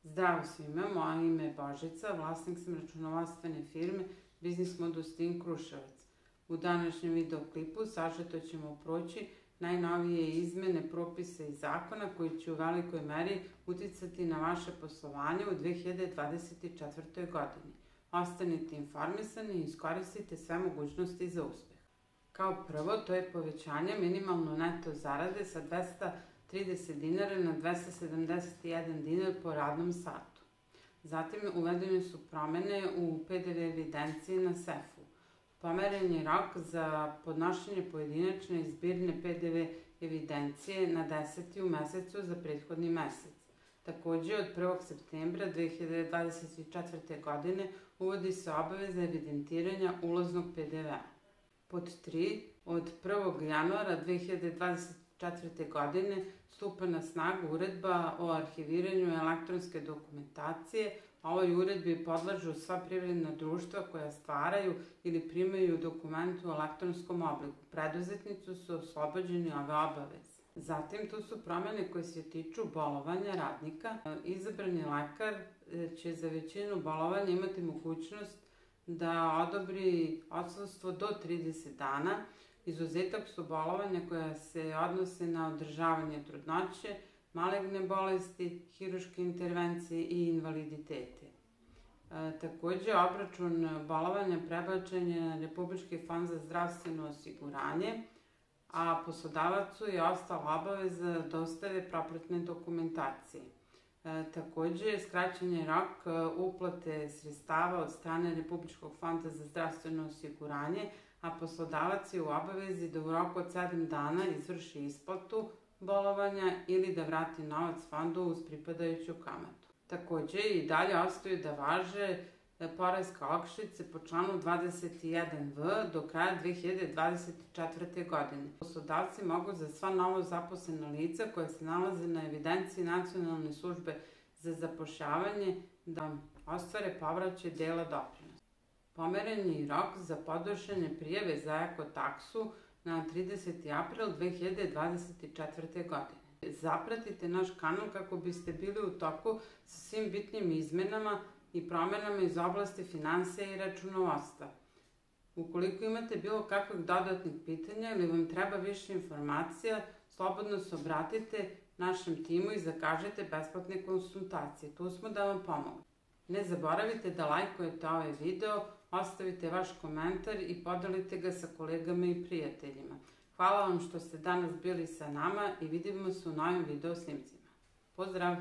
Zdravo svima, moje ime je Božica, vlasnik sam računovodstvene firme Biznis Modus Team Kruševac. U današnjem videoklipu sažeto ćemo proći najnovije izmene propisa i zakona koji će u velikoj meri uticati na vaše poslovanje u 2024. godini. Ostanite informisani i iskoristite sve mogućnosti za uspeh. Kao prvo, to je povećanje minimalno neto zarade sa 230 dinara na 271 dinar po radnom satu. Zatim uvedene su promene u PDV evidenciji na SEF-u. Pomeren je rok za podnošenje pojedinačne i zbirne PDV evidencije na 10. u mesecu za prethodni mesec. Takođe, od 1. septembra 2024. godine uvodi se obaveza evidentiranja ulaznog PDV-a. Pod 3. Od 1. januara 2024. godine stupa na snagu uredba o arhiviranju elektronske dokumentacije, a ovoj uredbi podležu sva privredna društva koja stvaraju ili primaju dokumente u elektronskom obliku. Preduzetnici su oslobođeni ove obaveze. Zatim, tu su promene koje se tiču bolovanja radnika. Izabrani lekar će za većinu bolovanja imati mogućnost da odobri odsustvo do 30 dana. Izuzetak su bolovanja koja se odnose na održavanje trudnoće, maligne bolesti, hirurške intervencije i invaliditete. Takođe, obračun bolovanja prebačen je na Republički fond za zdravstveno osiguranje, a poslodavacu je ostala obaveza dostave propratne dokumentacije. Takođe, skraćen je rok uplate sredstava od strane Republičkog fonda za zdravstveno osiguranje, a poslodavac je u obavezi da u roku od 7 dana izvrši isplatu bolovanja ili da vrati novac fondu uz pripadajuću kamatu. Takođe, i dalje ostaju da važe poreske olakšice po članu 21v do kraja 2024. godine. Poslodavci mogu za sva novo zaposlena lica koja se nalaze na evidenciji Nacionalne službe za zapošljavanje da ostvare povraćaj dela doprinosa. Pomeren je i rok za podnošenje prijave za ekotaksu na 30. april 2024. godine. Zapratite naš kanal kako biste bili u toku sa svim bitnim izmenama i promenama iz oblasti finansija i računovodstva. Ukoliko imate bilo kakvih dodatnih pitanja ili vam treba više informacija, slobodno se obratite našem timu i zakažete besplatne konsultacije. Tu smo da vam pomognemo. Ne zaboravite da lajkujete ovaj video, ostavite vaš komentar i podelite ga sa kolegama i prijateljima. Hvala vam što ste danas bili sa nama i vidimo se u novim video snimcima. Pozdrav!